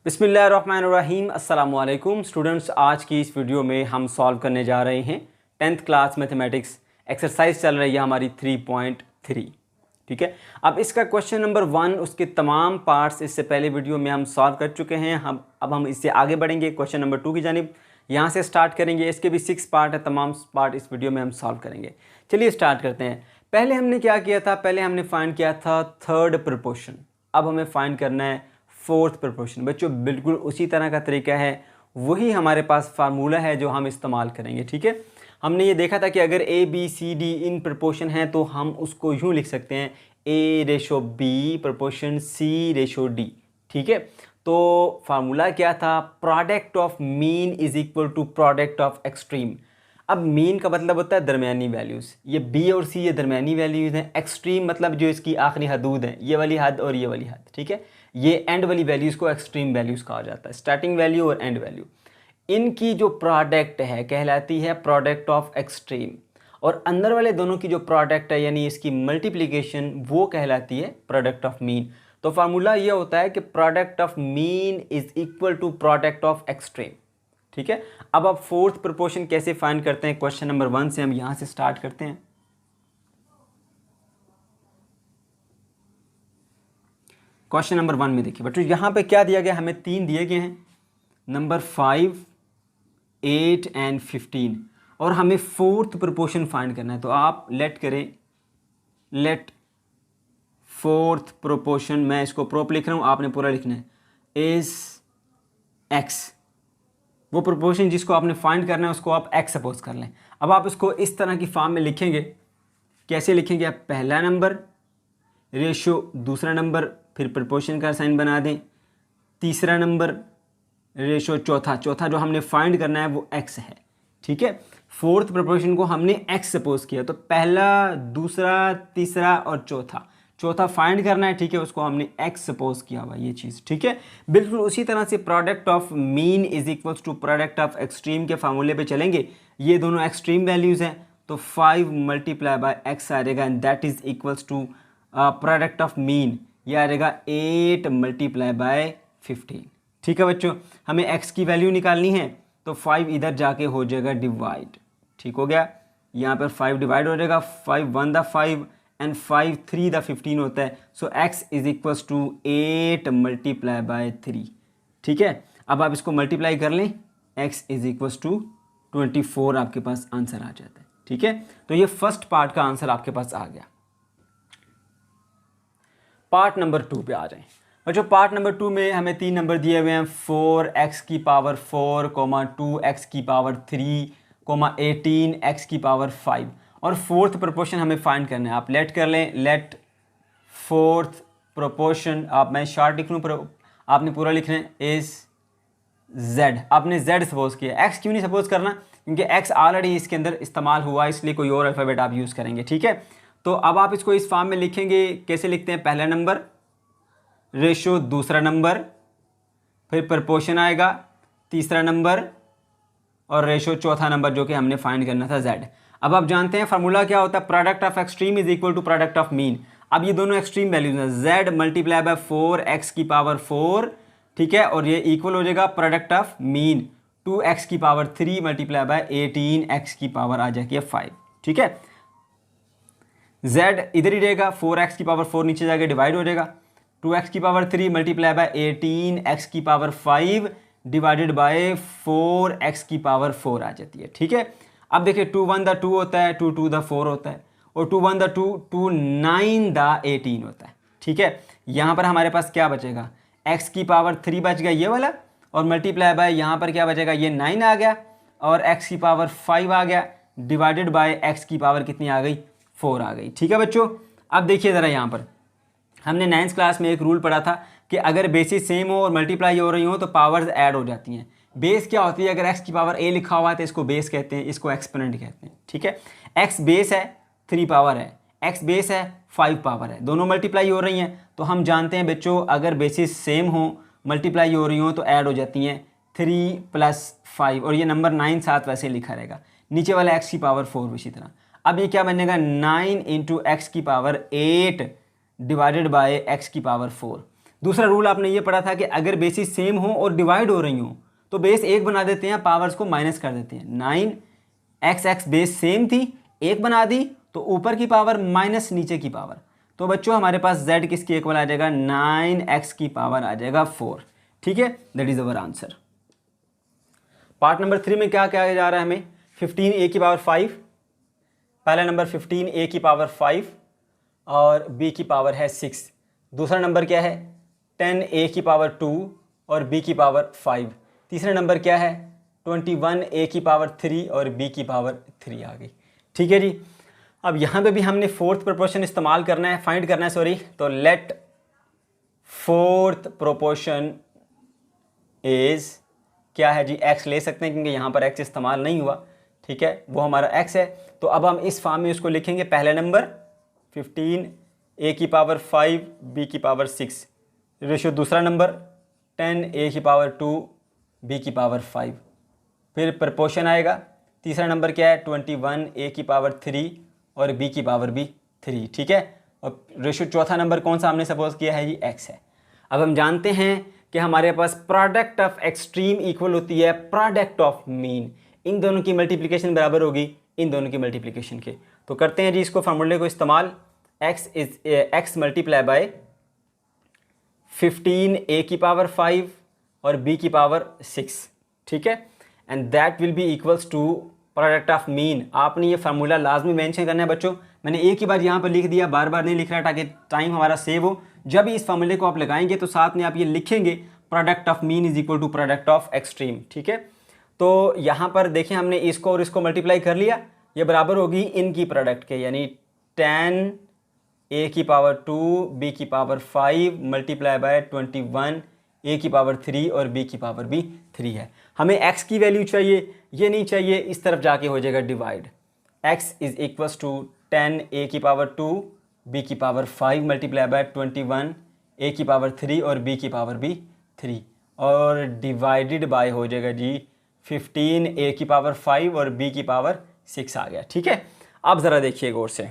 बिस्मिल्लाहिर्रहमानिर्रहीम अस्सलामुअलैकुम स्टूडेंट्स। आज की इस वीडियो में हम सॉल्व करने जा रहे हैं 10th क्लास मैथमेटिक्स एक्सरसाइज चल रही है हमारी 3.3। ठीक है, अब इसका क्वेश्चन नंबर 1 उसके तमाम पार्ट्स इससे पहले वीडियो में हम सॉल्व कर चुके हैं। हम इससे आगे बढ़ेंगे क्वेश्चन नंबर 2 की जानिब, यहाँ से स्टार्ट करेंगे। इसके भी 6 पार्ट है, तमाम पार्ट इस वीडियो में हम सॉल्व करेंगे। चलिए स्टार्ट करते हैं। पहले हमने क्या किया था, पहले हमने फाइंड किया था थर्ड प्रोपोर्शन। अब हमें फाइंड करना है फोर्थ प्रोपोर्शन। बच्चों बिल्कुल उसी तरह का तरीका है, वही हमारे पास फार्मूला है जो हम इस्तेमाल करेंगे। ठीक है, हमने ये देखा था कि अगर A B C D in proportion है तो हम उसको यूँ लिख सकते हैं A/B प्रोपोर्शन C/D। ठीक है, तो फार्मूला क्या था, product of mean is equal to product of extreme. अब मीन का मतलब होता है दरमियानी वैल्यूज़, ये बी और सी ये दरमियानी वैल्यूज़ हैं। एक्सट्रीम मतलब जो इसकी आखिरी हदूद है, ये वाली हद और ये वाली हद। ठीक है, ये एंड वाली वैल्यूज़ को एक्सट्रीम वैल्यूज़ कहा जाता है, स्टार्टिंग वैल्यू और एंड वैल्यू। इनकी जो प्रोडक्ट है कहलाती है प्रोडक्ट ऑफ एक्सट्रीम, और अंदर वाले दोनों की जो प्रोडक्ट है यानी इसकी मल्टीप्लिकेशन वो कहलाती है प्रोडक्ट ऑफ मीन। तो फार्मूला ये होता है कि product of mean is equal to product of extreme. ठीक है, अब आप फोर्थ प्रोपोर्शन कैसे फाइंड करते हैं, क्वेश्चन नंबर 1 से हम यहां से स्टार्ट करते हैं। क्वेश्चन नंबर 1 में देखिए बच्चों, यहां पे क्या दिया गया, हमें 3 दिए गए हैं, नंबर 5, 8 एंड 15, और हमें फोर्थ प्रोपोर्शन फाइंड करना है। तो आप लेट करें, लेट फोर्थ प्रोपोर्शन, मैं इसको प्रोप लिख रहा हूं, आपने पूरा लिखना है, इज एक्स। वो प्रोपोर्शन जिसको आपने फाइंड करना है उसको आप एक्स सपोज कर लें। अब आप इसको इस तरह की फॉर्म में लिखेंगे। कैसे लिखेंगे, आप पहला नंबर रेशो दूसरा नंबर, फिर प्रोपोर्शन का साइन बना दें, तीसरा नंबर रेशो चौथा, चौथा जो हमने फाइंड करना है वो एक्स है। ठीक है, फोर्थ प्रोपोर्शन को हमने एक्स सपोज किया, तो पहला, दूसरा, तीसरा और चौथा, चौथा फाइंड करना है। ठीक है, उसको हमने एक्स सपोज किया हुआ ये चीज़। ठीक है, बिल्कुल उसी तरह से product of mean is equals to product of extreme के फार्मूले पे चलेंगे। ये दोनों एक्सट्रीम वैल्यूज़ हैं, तो 5 मल्टीप्लाई बाय एक्स आ जाएगा and that is equals to product of mean, ये आ जाएगा 8 मल्टीप्लाई बाय 15। ठीक है बच्चों, हमें एक्स की वैल्यू निकालनी है, तो 5 इधर जाके हो जाएगा डिवाइड। ठीक हो गया, यहाँ पर 5 डिवाइड हो जाएगा, 5 1 द 5 एंड 5 3 द 15 होता है। So x is equals to 8 multiply by 3। ठीक है, अब आप इसको मल्टीप्लाई कर लें, x इज इक्वल्स टू 24 आपके पास आंसर आ जाता है। ठीक है, तो ये फर्स्ट पार्ट का आंसर आपके पास आ गया। पार्ट नंबर 2 पे आ जाएं बच्चों। पार्ट नंबर 2 में हमें 3 नंबर दिए हुए हैं, 4x की पावर 4, 2x की पावर 3, 18 x की पावर 5, और फोर्थ प्रोपोर्शन हमें फाइंड करना है। आप लेट कर लें, लेट फोर्थ प्रोपोर्शन, आप मैं शॉर्ट लिख लूँ, आपने पूरा लिखना है, इज z। आपने z सपोज किया, x क्यों नहीं सपोज करना, क्योंकि x ऑलरेडी इसके अंदर इस्तेमाल हुआ, इसलिए कोई और अल्फ़ाबेट आप यूज़ करेंगे। ठीक है, तो अब आप इसको इस फॉर्म में लिखेंगे। कैसे लिखते हैं, पहला नंबर रेशो दूसरा नंबर, फिर प्रोपोर्शन आएगा, तीसरा नंबर और रेशो चौथा नंबर जो कि हमने फाइंड करना था z। अब आप जानते हैं फार्मूला क्या होता है, product of extreme is equal to product of mean. अब ये दोनों एक्सट्रीम वैल्यूज हैं, z मल्टीप्लाई बाय 4x की पावर 4। ठीक है, और ये इक्वल हो जाएगा प्रोडक्ट ऑफ मीन 2x की पावर 3 मल्टीप्लाई बाय 18x की पावर आ जाएगी 5। ठीक है, z इधर ही रहेगा, 4x की पावर 4 नीचे जाके डिवाइड हो जाएगा, 2x की पावर 3 मल्टीप्लाई बाय 18x की पावर 5 डिवाइडेड बाय 4x की पावर 4 आ जाती है। ठीक है, अब देखिए 2 1 द 2 होता है, 2 2 द 4 होता है, और 2 1 द 2, 2 9 द 18 होता है। ठीक है, यहाँ पर हमारे पास क्या बचेगा, x की पावर 3 बच गया ये वाला, और मल्टीप्लाई बाय यहाँ पर क्या बचेगा, ये 9 आ गया, और x की पावर 5 आ गया, डिवाइडेड बाय x की पावर कितनी आ गई, 4 आ गई। ठीक है बच्चों, अब देखिए ज़रा, यहाँ पर हमने 9th क्लास में एक रूल पढ़ा था कि अगर बेसिस सेम हो और मल्टीप्लाई हो रही हो तो पावर्स ऐड हो जाती हैं। बेस क्या होती है, अगर x की पावर a लिखा हुआ है तो इसको बेस कहते हैं, इसको एक्सपोनेंट कहते हैं। ठीक है, x बेस है, 3 पावर है, x बेस है, 5 पावर है, दोनों मल्टीप्लाई हो रही हैं। तो हम जानते हैं बच्चों, अगर बेसिस सेम हो, मल्टीप्लाई हो रही हो तो ऐड हो जाती हैं 3 + 5, और ये नंबर 9 साथ वैसे लिखा रहेगा, नीचे वाला x की पावर 4 इसी तरह। अब ये क्या बनेगा, 9 × x की पावर 8 डिवाइडेड बाय x की पावर 4। दूसरा रूल आपने ये पढ़ा था कि अगर बेसिस सेम हो और डिवाइड हो रही हो तो बेस 1 बना देते हैं, पावर्स को माइनस कर देते हैं। 9x बेस सेम थी, 1 बना दी तो ऊपर की पावर माइनस नीचे की पावर, तो बच्चों हमारे पास z किसके इक्वल आ जाएगा, 9x की पावर आ जाएगा 4। ठीक है, that is our answer. Part number 3 में क्या क्या जा रहा है हमें, 15a की पावर 5, पहला नंबर 15a की पावर 5 और b की पावर है 6। दूसरा नंबर क्या है, 10a की पावर 2 और b की पावर 5। तीसरा नंबर क्या है, 21a की पावर 3 और b की पावर 3 आ गई। ठीक है जी, अब यहाँ पे भी हमने फोर्थ प्रोपोर्शन इस्तेमाल करना है, फाइंड करना है सॉरी। तो लेट फोर्थ प्रोपोर्शन इज क्या है जी, x ले सकते हैं क्योंकि यहाँ पर x इस्तेमाल नहीं हुआ। ठीक है, वो हमारा x है। तो अब हम इस फॉर्म में उसको लिखेंगे, पहला नंबर 15a की पावर 5 b की पावर 6 रेशियो, दूसरा नंबर 10a की पावर 2 b की पावर 5, फिर प्रोपोर्शन आएगा। तीसरा नंबर क्या है, 21a की पावर 3 और b की पावर भी 3। ठीक है, और रेशियो चौथा नंबर कौन सा हमने सपोज किया है जी, x है। अब हम जानते हैं कि हमारे पास प्रोडक्ट ऑफ एक्सट्रीम इक्वल होती है प्रोडक्ट ऑफ मीन, इन दोनों की मल्टीप्लिकेशन बराबर होगी इन दोनों की मल्टीप्लिकेशन के। तो करते हैं जी इसको फार्मूले को इस्तेमाल, x मल्टीप्लाई बाय 15a की पावर 5 और b की पावर 6। ठीक है, and that will be equals to product of mean. आपने ये फार्मूला लाजमी मेंशन करना है बच्चों, मैंने एक ही बार यहाँ पर लिख दिया, बार बार नहीं लिख रहा ताकि टाइम हमारा सेव हो। जब भी इस फार्मूले को आप लगाएंगे तो साथ में आप ये लिखेंगे product of mean is equal to product of extreme. ठीक है, तो यहाँ पर देखिए हमने इसको और इसको मल्टीप्लाई कर लिया, ये बराबर होगी इनकी प्रोडक्ट के, यानी 10a की पावर 2 b की पावर 5 मल्टीप्लाई बाय 21 a की पावर 3 और b की पावर भी 3 है। हमें x की वैल्यू चाहिए, ये नहीं चाहिए, इस तरफ जाके हो जाएगा divide. x is equals to 10a की पावर 2 b की पावर 5 मल्टीप्लाई बाय 21 a की पावर 3 और b की पावर भी 3 और डिवाइडेड बाय हो जाएगा जी 15a की पावर 5 और b की पावर 6 आ गया। ठीक है, अब ज़रा देखिए गौर से,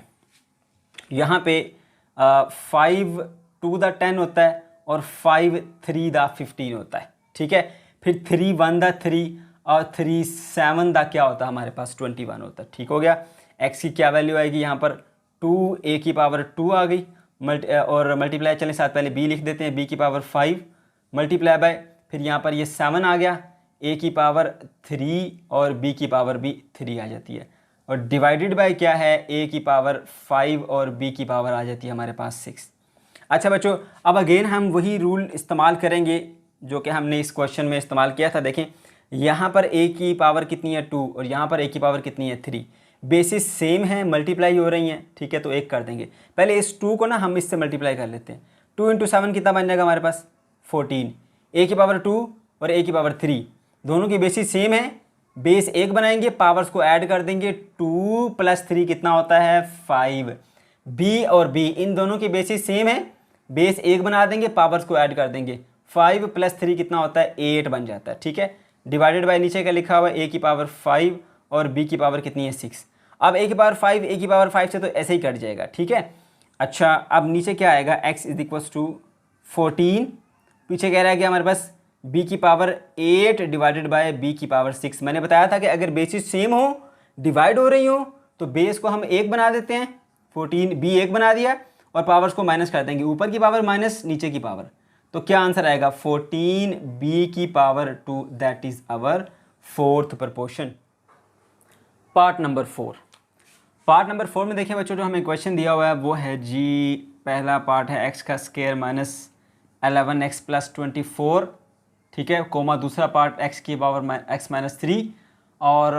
यहाँ पे 5 2 द 10 होता है और 5 3 द 15 होता है। ठीक है, फिर 3 1 द 3 और 3 7 द क्या होता है हमारे पास 21 होता है। ठीक हो गया, x की क्या वैल्यू आएगी यहाँ पर 2a की पावर 2 आ गई, और मल्टीप्लाई चलें साथ पहले b लिख देते हैं, b की पावर 5 मल्टीप्लाई बाय, फिर यहाँ पर ये 7 आ गया, a की पावर 3 और b की पावर भी 3 आ जाती है, और डिवाइडेड बाय क्या है, a की पावर 5 और b की पावर आ जाती है हमारे पास 6। अच्छा बच्चों, अब अगेन हम वही रूल इस्तेमाल करेंगे जो कि हमने इस क्वेश्चन में इस्तेमाल किया था। देखें यहाँ पर a की पावर कितनी है 2 और यहाँ पर a की पावर कितनी है 3, बेसिस सेम है, मल्टीप्लाई हो रही हैं। ठीक है, तो एक कर देंगे, पहले इस 2 को ना हम इससे मल्टीप्लाई कर लेते हैं। 2 × 7 कितना बन जाएगा हमारे पास 14, a की पावर 2 और a की पावर 3 दोनों की बेसिस सेम है, बेस 1 बनाएंगे, पावर्स को ऐड कर देंगे, 2 + 3 कितना होता है 5। b और b इन दोनों की बेसिस सेम है, बेस 1 बना देंगे, पावर्स को ऐड कर देंगे, 5 + 3 कितना होता है 8 बन जाता है। ठीक है, डिवाइडेड बाय नीचे का लिखा हुआ है a की पावर 5 और b की पावर कितनी है 6। अब a की पावर 5 a की पावर 5 से तो ऐसे ही कट जाएगा। ठीक है, अच्छा अब नीचे क्या आएगा, x इज इक्वल्स टू 14, पीछे कह रहा है कि हमारे पास b की पावर 8 डिवाइडेड बाय b की पावर 6। मैंने बताया था कि अगर बेसिस सेम हो, डिवाइड हो रही हो, तो बेस को हम 1 बना देते हैं, 14 b 1 बना दिया और पावर्स को माइनस कर देंगे, ऊपर की पावर माइनस नीचे की पावर, तो क्या आंसर आएगा 14 b की power 2, that is our fourth proportion. Part number 4, part number 4 में देखिए बच्चों जो हमें क्वेश्चन दिया हुआ है वो है जी, पहला पार्ट है x का स्क्वायर माइनस 11x + 24। ठीक है, कोमा दूसरा पार्ट x की पावर x - 3 और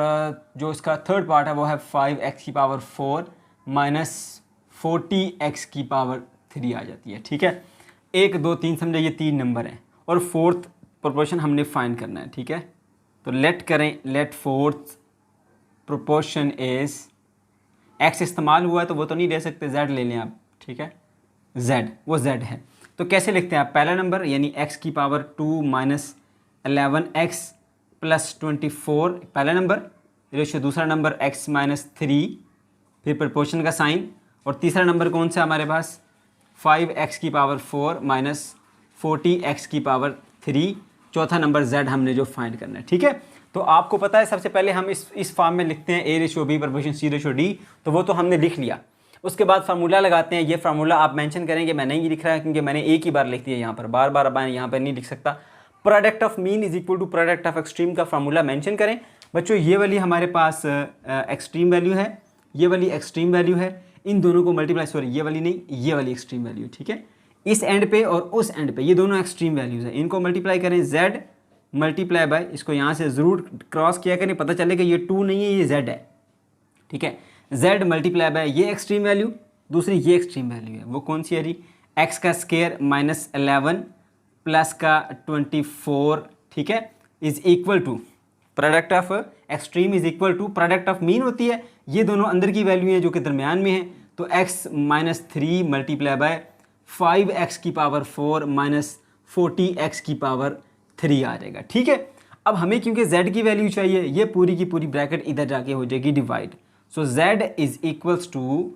जो इसका थर्ड पार्ट है वो है 5x की पावर 4 माइनस 40x की पावर 3 आ जाती है। ठीक है, 1 2 3 समझे ये 3 नंबर हैं और फोर्थ प्रोपोर्शन हमने फाइंड करना है। ठीक है, तो लेट करें, let fourth proportion is, x इस्तेमाल हुआ है तो वो तो नहीं ले सकते, z ले लें आप। ठीक है, z वो z है, तो कैसे लिखते हैं आप, पहला नंबर यानी x की पावर 2 माइनस 11x + 24 पहला नंबर, रेशियो दूसरा नंबर x - 3, फिर प्रोपोर्शन का साइन, और तीसरा नंबर कौन सा हमारे पास 5x की पावर 4 माइनस 40x की पावर 3, चौथा नंबर z हमने जो फाइंड करना है, ठीक है। तो आपको पता है सबसे पहले हम इस फॉर्म में लिखते हैं a/b प्रोपोर्शन c/d, तो वो तो हमने लिख लिया। उसके बाद फार्मूला लगाते हैं। ये फार्मूला आप मेंशन करेंगे, मैं नहीं लिख रहा क्योंकि मैंने एक ही बार लिख दिया यहाँ पर, बार बार अब यहाँ पर नहीं लिख सकता। Product of mean is equal to product of extreme का फार्मूला मेंशन करें। बच्चों ये वाली हमारे पास एक्सट्रीम वैल्यू है, ये वाली एक्सट्रीम वैल्यू है, इन दोनों को मल्टीप्लाई, सॉरी ये वाली नहीं, ये वाली एक्सट्रीम वैल्यू, ठीक है। इस एंड पे और उस एंड पे ये दोनों एक्सट्रीम वैल्यूज है, इनको मल्टीप्लाई करें, z मल्टीप्लाई बाय, इसको यहाँ से ज़रूर क्रॉस किया करें, पता चले कि ये 2 नहीं है, ये z है, ठीक है। z मल्टीप्लाई बाय ये एक्सट्रीम वैल्यू, दूसरी ये एक्सट्रीम वैल्यू है, वो कौन सी है रही, x का स्क्वायर माइनस 11 प्लस का 24, ठीक है, is equal to product of extreme is equal to product of mean होती है। ये दोनों अंदर की वैल्यू हैं जो कि दरमियान में है, तो x minus 3 multiply by 5x की पावर 4 माइनस 40x की पावर 3 आ जाएगा, ठीक है। अब हमें क्योंकि z की वैल्यू चाहिए, ये पूरी की पूरी ब्रैकेट इधर जाके हो जाएगी divide. So z is equals to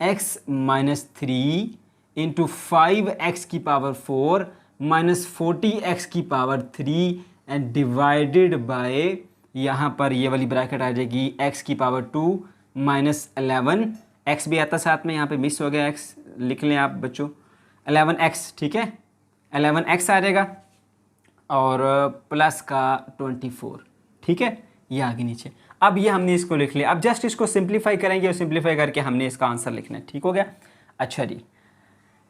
x minus 3 into 5x की पावर 4 माइनस 40x की पावर 3 एंड डिवाइडेड बाय, यहाँ पर ये वाली ब्रैकेट आ जाएगी x की पावर 2 माइनस 11, x भी आता साथ में, यहाँ पे मिस हो गया x, लिख लें आप बच्चों 11x, ठीक है, 11x आ जाएगा और प्लस का 24, ठीक है, ये आगे नीचे। अब ये हमने इसको लिख लिया, अब जस्ट इसको सिंप्लीफाई करेंगे और सिंप्लीफाई करके हमने इसका आंसर लिखना है, ठीक हो गया। अच्छा जी,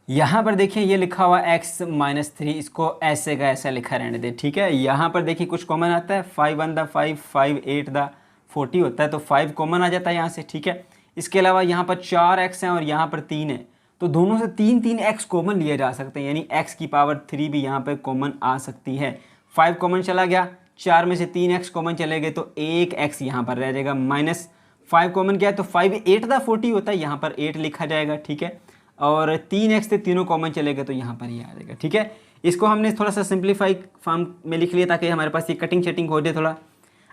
यहाँ पर देखिए ये लिखा हुआ x माइनस 3, इसको ऐसे का ऐसा लिखा रहने दे, ठीक है। यहाँ पर देखिए कुछ कॉमन आता है, 5 1 द 5, 5 8 द 40 होता है, तो 5 कॉमन आ जाता है यहाँ से, ठीक है। इसके अलावा यहाँ पर 4x हैं और यहाँ पर 3 है, तो दोनों से 3 x कॉमन लिए जा सकते हैं, यानी x की पावर 3 भी यहाँ पर कॉमन आ सकती है। 5 कॉमन चला गया, 4 में से 3x कॉमन चले गए, तो 1x यहाँ पर रह जाएगा, माइनस 5 कॉमन क्या है, तो 5 8 द 40 होता है, यहाँ पर 8 लिखा जाएगा, ठीक है। और 3x से तीनों कॉमन चले गए तो यहाँ पर ये आ जाएगा, ठीक है। इसको हमने थोड़ा सा सिंप्लीफाई फॉर्म में लिख लिया ताकि हमारे पास ये कटिंग शटिंग हो जाए थोड़ा।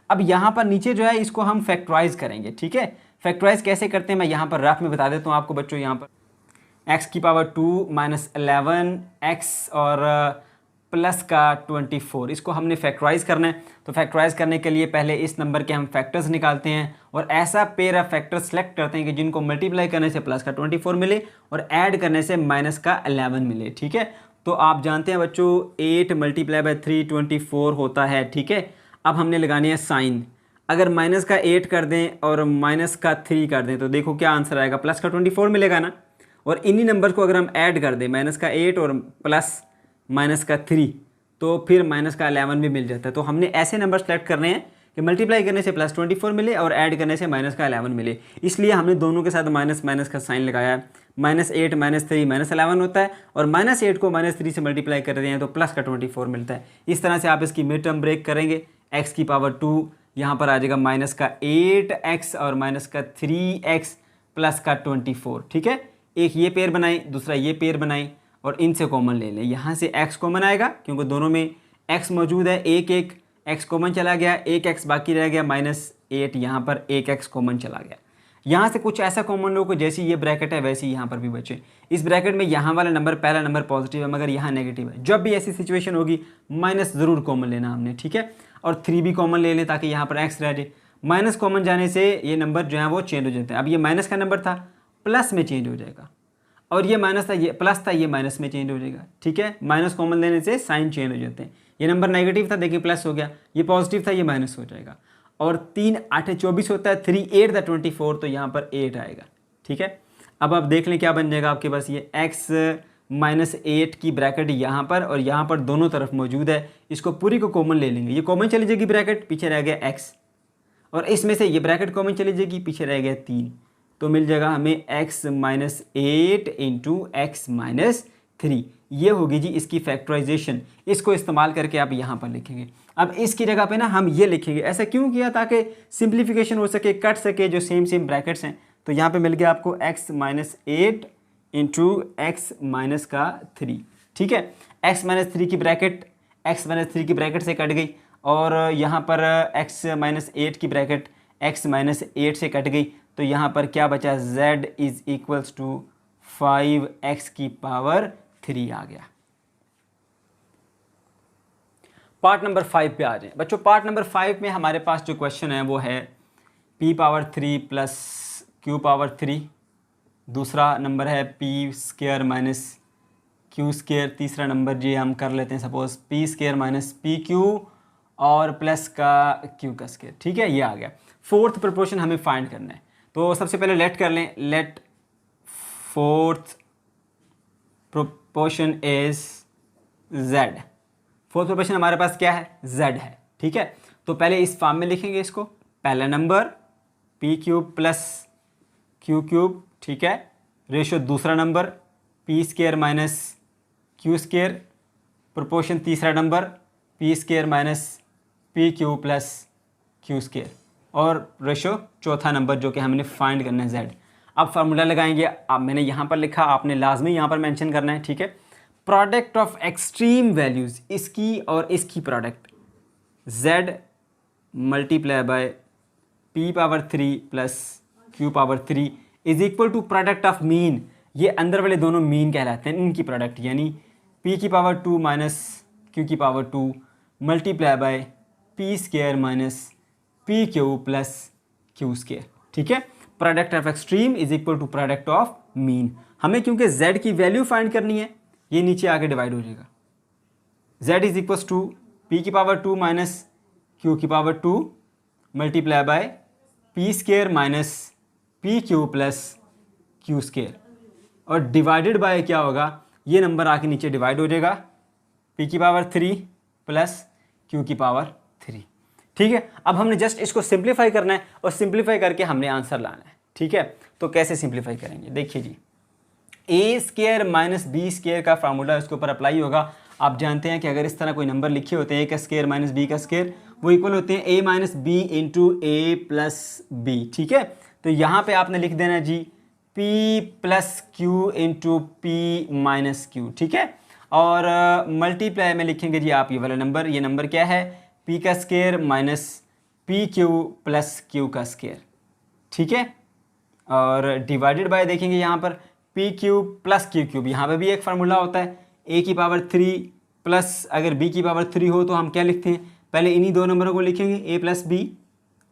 अब यहाँ पर नीचे जो है इसको हम फैक्टराइज करेंगे, ठीक है। फैक्टराइज कैसे करते हैं मैं यहाँ पर रफ में बता देता हूँ आपको बच्चों। यहाँ पर x की पावर 2 माइनस 11x और प्लस का 24, इसको हमने फैक्टराइज करना है। तो फैक्टराइज करने के लिए पहले इस नंबर के हम फैक्टर्स निकालते हैं और ऐसा पेयर ऑफ फैक्टर्स सेलेक्ट करते हैं कि जिनको मल्टीप्लाई करने से प्लस का 24 मिले और ऐड करने से माइनस का 11 मिले, ठीक है। तो आप जानते हैं बच्चों 8 मल्टीप्लाई बाय 3 24 होता है, ठीक है। अब हमने लगानी है साइन, अगर माइनस का 8 कर दें और माइनस का 3 कर दें तो देखो क्या आंसर आएगा, प्लस का 24 मिलेगा ना। और इन्हीं नंबर को अगर हम ऐड कर दें, माइनस का 8 और प्लस माइनस का 3, तो फिर माइनस का 11 भी मिल जाता है। तो हमने ऐसे नंबर सेलेक्ट करने हैं कि मल्टीप्लाई करने से प्लस 24 मिले और ऐड करने से माइनस का 11 मिले, इसलिए हमने दोनों के साथ माइनस माइनस का साइन लगाया है। माइनस 8 माइनस 3 माइनस 11 होता है और माइनस 8 को माइनस 3 से मल्टीप्लाई कर रहे हैं तो प्लस का 24 मिलता है। इस तरह से आप इसकी मिड टर्म ब्रेक करेंगे, x की पावर 2 यहाँ पर आ जाएगा माइनस का 8x और माइनस का 3x प्लस का 24, ठीक है। एक ये पेयर बनाई, दूसरा ये पेयर बनाई और इनसे कॉमन ले लें। यहाँ से x कॉमन आएगा क्योंकि दोनों में x मौजूद है, एक x कॉमन चला गया, एक x बाकी रह गया, माइनस 8 यहाँ पर एक x कॉमन चला गया। यहाँ से कुछ ऐसा कॉमन लो कि जैसी ये ब्रैकेट है वैसी यहाँ पर भी बचे। इस ब्रैकेट में यहाँ वाला नंबर पहला नंबर पॉजिटिव है मगर यहाँ नेगेटिव है। जब भी ऐसी सिचुएशन होगी माइनस ज़रूर कॉमन लेना हमने, ठीक है। और 3 भी कॉमन ले लें ताकि यहाँ पर x रह जाए। माइनस कॉमन जाने से ये नंबर जो है वो चेंज हो जाते हैं। अब ये माइनस का नंबर था, प्लस में चेंज हो जाएगा, और ये माइनस था, ये प्लस था, ये माइनस में चेंज हो जाएगा, ठीक है। माइनस कॉमन लेने से साइन चेंज हो जाते हैं। ये नंबर नेगेटिव था, देखिए प्लस हो गया, ये पॉजिटिव था, ये माइनस हो जाएगा। और 3 8 24 होता है, 3 8 द 24, तो यहाँ पर 8 आएगा, ठीक है। अब आप देख लें क्या बन जाएगा आपके पास, ये x माइनस 8 की ब्रैकेट यहाँ पर और यहाँ पर दोनों तरफ मौजूद है। इसको पूरी को कॉमन ले लेंगे, ये कॉमन चली जाएगी ब्रैकेट, पीछे रह गया x, और इसमें से ये ब्रैकेट कॉमन चली जाएगी, पीछे रह गया 3, तो मिल जाएगा हमें x minus 8 into x minus 3। ये होगी जी इसकी फैक्टराइजेशन। इसको इस्तेमाल करके आप यहाँ पर लिखेंगे। अब इसकी जगह पे ना हम ये लिखेंगे, ऐसा क्यों किया, ताकि सिंप्लीफिकेशन हो सके, कट सके जो सेम ब्रैकेट्स हैं। तो यहाँ पे मिल गया आपको x minus 8 into x minus का 3, ठीक है। x माइनस 3 की ब्रैकेट x माइनस 3 की ब्रैकेट से कट गई और यहाँ पर x माइनस 8 की ब्रैकेट x माइनस 8 से कट गई, तो यहाँ पर क्या बचा, z is equals to 5x की पावर 3 आ गया। पार्ट नंबर 5 पे आ जाएं बच्चों। पार्ट नंबर 5 में हमारे पास जो क्वेश्चन है वो है p power 3 plus q power 3, दूसरा नंबर है p square minus q square, तीसरा नंबर जी हम कर लेते हैं suppose p square minus P Q और प्लस का q का स्क्वायर। ठीक है, ये आ गया। फोर्थ प्रोपोर्शन हमें फाइंड करना है, तो सबसे पहले लेट कर लें। Let fourth proportion is z। Fourth proportion हमारे पास क्या है, z है। ठीक है, तो पहले इस फॉर्म में लिखेंगे इसको। पहला number p cube plus q cube, ठीक है, रेशो दूसरा number p square minus q square, proportion तीसरा number p square minus P Q plus q square, और रेशो चौथा नंबर जो कि हमने फाइंड करना है z। अब फार्मूला लगाएंगे। अब मैंने यहाँ पर लिखा, आपने लाजमी यहाँ पर मेंशन करना है। ठीक है, प्रोडक्ट ऑफ एक्सट्रीम वैल्यूज़, इसकी और इसकी product z multiply by p power 3 plus q power 3 is equal to product of mean. ये अंदर वाले दोनों मीन कहलाते हैं, इनकी प्रोडक्ट, यानी p की पावर 2 माइनस q की power 2 multiply by p square minus P Q plus q square. ठीक है, product of extreme is equal to product of mean. हमें क्योंकि z की वैल्यू फाइंड करनी है, ये नीचे आके डिवाइड हो जाएगा। z is equal to P की पावर 2 माइनस q की power 2 multiply by P square minus P Q plus q square, और डिवाइडेड बाय क्या होगा, ये नंबर आके नीचे डिवाइड हो जाएगा, p की पावर 3 प्लस q की पावर 3। ठीक है, अब हमने जस्ट इसको सिंप्लीफाई करना है और सिंप्लीफाई करके हमने आंसर लाना है। ठीक है, तो कैसे सिंप्लीफाई करेंगे, देखिए जी, ए स्क्वायर माइनस बी स्क्वायर का फार्मूला इसके ऊपर अप्लाई होगा। आप जानते हैं कि अगर इस तरह कोई नंबर लिखे होते हैं, ए का स्क्वायर माइनस बी का स्क्वायर, वो इक्वल होते हैं ए माइनस बी इंटू ए प्लस बी। ठीक है, तो यहाँ पे आपने लिख देना G P plus Q into P minus Q. ठीक है, और मल्टीप्लाई में लिखेंगे जी आप ये वाला नंबर, ये नंबर क्या है, पी का square minus P Q plus Q का स्क्वायर। ठीक है, और डिवाइडेड बाय देखेंगे यहाँ पर P cube plus Q cube, यहाँ पर भी एक फार्मूला होता है, ए की पावर 3 प्लस अगर बी की पावर 3 हो तो हम क्या लिखते हैं, पहले इन्हीं दो नंबरों को लिखेंगे, ए प्लस बी।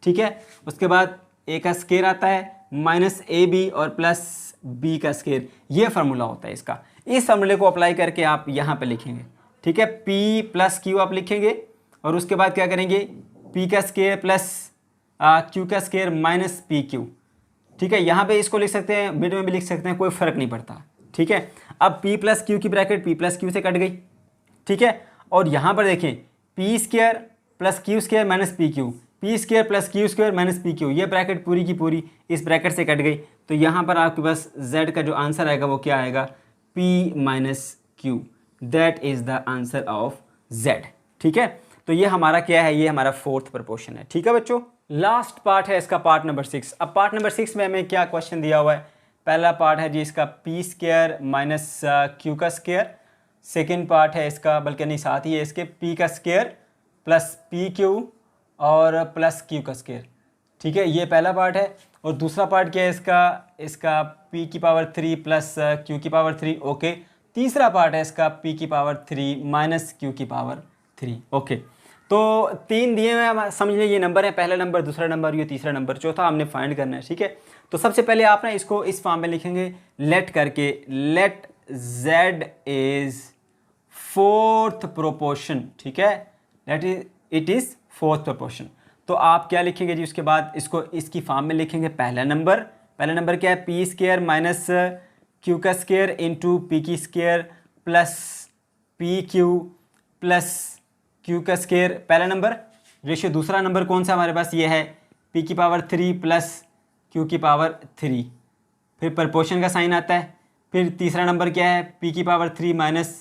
ठीक है, उसके बाद ए का स्क्वायर आता है माइनस ए बी और प्लस बी का स्क्वायर, ये फार्मूला होता है इसका। इस फार्मूले को अप्लाई करके आप यहाँ पे लिखेंगे। ठीक है, पी प्लस क्यू आप लिखेंगे और उसके बाद क्या करेंगे, पी का स्क्वायर प्लस क्यू का स्क्वायर माइनस पी क्यू। ठीक है, यहाँ पे इसको लिख सकते हैं, मिड में भी लिख सकते हैं, कोई फ़र्क नहीं पड़ता। ठीक है, अब p प्लस क्यू की ब्रैकेट p प्लस क्यू से कट गई। ठीक है, और यहाँ पर देखें P square plus Q square minus P Q, P square plus Q square minus P Q, ये ब्रैकेट पूरी की पूरी इस ब्रैकेट से कट गई। तो यहाँ पर आपके पास z का जो आंसर आएगा वो क्या आएगा, p minus Q, that is the answer of z। ठीक है, तो ये हमारा क्या है, ये हमारा फोर्थ प्रोपोर्शन है। ठीक है बच्चों, लास्ट पार्ट है इसका, पार्ट नंबर 6। अब पार्ट नंबर 6 में हमें क्या क्वेश्चन दिया हुआ है, पहला पार्ट है जी इसका पी स्क्वायर माइनस क्यू का स्क्वायर, सेकेंड पार्ट है इसका, बल्कि नहीं साथ ही है इसके, पी का स्क्वायर प्लस पी क्यू और प्लस क्यू का स्क्वायर। ठीक है, ये पहला पार्ट है, और दूसरा पार्ट क्या है इसका पी की पावर 3 प्लस क्यू की पावर 3। ओके, तीसरा पार्ट है इसका पी की पावर 3 माइनस क्यू की पावर 3। ओके, तो तीन दिए हुए समझ लीजिए, ये नंबर है, पहला नंबर, दूसरा नंबर, ये तीसरा नंबर, चौथा हमने फाइंड करना है। ठीक है, तो सबसे पहले आप ना इसको इस फॉर्म में लिखेंगे, लेट करके, let z is fourth proportion. ठीक है, let it is fourth proportion. तो आप क्या लिखेंगे जी, उसके बाद इसको इसकी फॉर्म में लिखेंगे, पहला नंबर क्या है, पी स्क्वायर माइनस क्यू का स्क्वायर इंटू पी की square plus P Q plus Q का स्क्वायर, पहला नंबर, रेशियो दूसरा नंबर कौन सा हमारे पास, ये है p की पावर 3 प्लस q की पावर 3, फिर प्रोपोर्शन का साइन आता है, फिर तीसरा नंबर क्या है, p की पावर 3 माइनस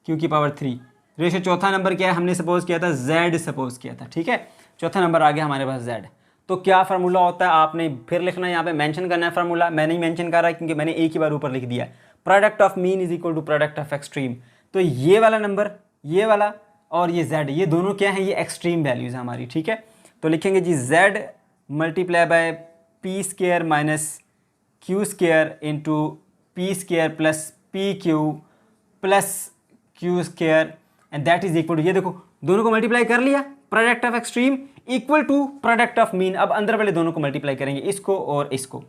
q की पावर 3, रेशियो चौथा नंबर क्या है, हमने सपोज किया था z सपोज किया था। ठीक है, चौथा नंबर आ गया हमारे पास z। तो क्या फार्मूला होता है, आपने फिर लिखना है, यहाँ पे मेंशन करना है फार्मूला। मैं नहीं मेंशन कर रहा क्योंकि मैंने एक ही बार ऊपर लिख दिया, product of mean is equal to product of extreme. तो ये वाला नंबर, ये वाला और ये z, ये दोनों क्या हैं, ये एक्सट्रीम वैल्यूज़ हैं हमारी। ठीक है, तो लिखेंगे जी z multiply by P square minus Q square into P square plus P Q plus Q square, and that is equal to, ये देखो दोनों को मल्टीप्लाई कर लिया, product of extreme equal to product of mean. अब अंदर वाले दोनों को मल्टीप्लाई करेंगे, इसको और इसको,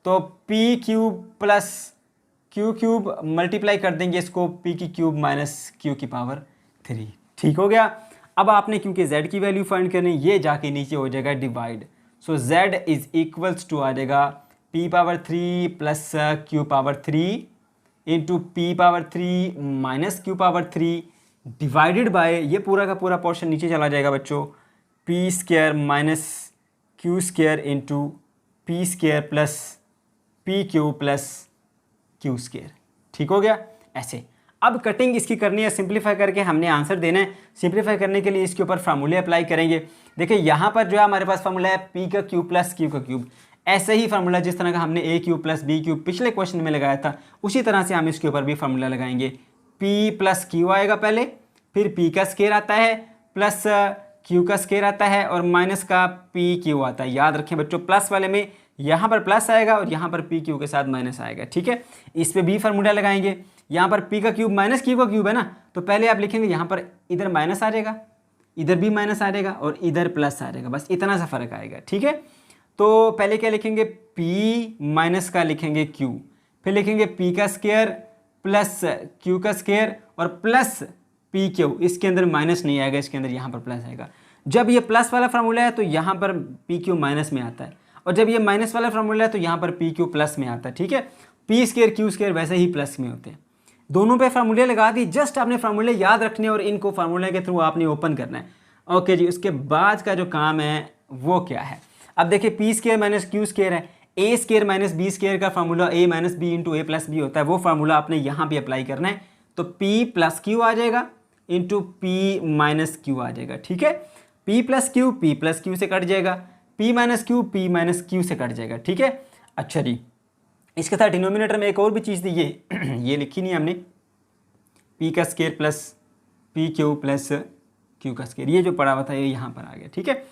तो P cube plus Q cube multiply कर देंगे इसको, पी की क्यूब माइनस क्यू की पावर 3। ठीक हो गया। अब आपने क्योंकि z की वैल्यू फाइंड करनी, ये जाके नीचे हो जाएगा divide. So z is equals to आ जाएगा p power 3 plus q power 3 into p power 3 minus q power 3 divided by, ये पूरा का पूरा पोर्शन नीचे चला जाएगा बच्चों, p square minus Q square into P square plus P Q plus Q square. ठीक हो गया। ऐसे अब कटिंग इसकी करनी है, सिंप्लीफाई करके हमने आंसर देना है। सिंप्लीफाई करने के लिए इसके ऊपर फार्मूले अप्लाई करेंगे। देखिए यहाँ पर जो है हमारे पास फार्मूला है पी का क्यूब प्लस क्यू का क्यूब। ऐसे ही फार्मूला जिस तरह का हमने ए क्यूब प्लस बी क्यूब पिछले क्वेश्चन में लगाया था, उसी तरह से हम इसके ऊपर भी फार्मूला लगाएंगे। पी प्लस क्यू आएगा पहले, फिर पी का स्क्वायर आता है, प्लस क्यू का स्क्वायर आता है, और माइनस का पी क्यू आता है। याद रखें बच्चों, प्लस वाले में यहाँ पर प्लस आएगा और यहाँ पर पी क्यू के साथ माइनस आएगा। ठीक है, इस पे भी फार्मूला लगाएंगे। यहाँ पर p का क्यूब माइनस क्यू का क्यूब है ना, तो पहले आप लिखेंगे यहाँ पर इधर माइनस आ जाएगा, इधर भी माइनस आ जाएगा और इधर प्लस आ जाएगा, बस इतना सा फर्क आएगा। ठीक है, तो पहले क्या लिखेंगे, p माइनस का लिखेंगे q, फिर लिखेंगे p का स्क्वायर प्लस q का स्क्वायर और प्लस पी क्यू। इसके अंदर माइनस नहीं आएगा, इसके अंदर यहाँ पर प्लस आएगा। जब ये प्लस वाला फार्मूला है तो यहाँ पर पी क्यू माइनस में आता है, और जब ये माइनस वाला फार्मूला है तो यहाँ पर पी क्यू प्लस में आता है। ठीक है, पी स्क्वायर क्यू स्क्वायर वैसे ही प्लस में होते हैं। दोनों पे फार्मूले लगा दी, जस्ट आपने फार्मूले याद रखने और इनको फार्मूले के थ्रू आपने ओपन करना है। ओके जी, उसके बाद का जो काम है वो क्या है, अब देखिए P square minus Q square है, ए स्क्वायर माइनस बी स्क्वायर का फार्मूला ए माइनस बी इंटू ए प्लस बी होता है, वो फार्मूला आपने यहाँ पे अप्लाई करना है। तो पी प्लस क्यू आ जाएगा इंटू पी माइनस क्यू आ जाएगा। ठीक है, पी प्लस क्यू से कट जाएगा, पी माइनस क्यू से कट जाएगा। ठीक है, अच्छा जी, इसके साथ डिनोमिनेटर में एक और भी चीज़ दी, ये लिखी नहीं हमने, पी का square plus P Q plus Q का स्क्वायर, ये जो पड़ा हुआ था ये यहाँ पर आ गया। ठीक है,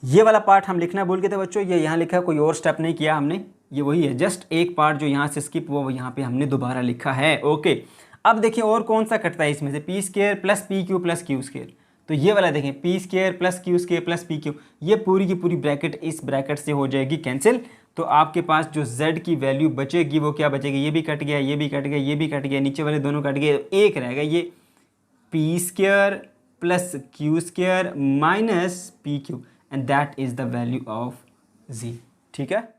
ये वाला पार्ट हम लिखना भूल गए थे बच्चों, ये यहाँ लिखा, कोई और स्टेप नहीं किया हमने, ये वही है, जस्ट एक पार्ट जो यहाँ से स्किप हुआ वो यहाँ पे हमने दोबारा लिखा है। ओके, अब देखिए और कौन सा कटता है इसमें से, P square plus P Q plus Q square, तो ये वाला देखें P square plus Q square plus P Q, ये पूरी की पूरी ब्रैकेट इस ब्रैकेट से हो जाएगी कैंसिल। तो आपके पास जो z की वैल्यू बचेगी वो क्या बचेगी, ये भी कट गया, ये भी कट गया, ये भी कट गया, नीचे वाले दोनों कट गए, एक रहेगा ये P square plus Q square minus P Q, and that is the value of z। ठीक है।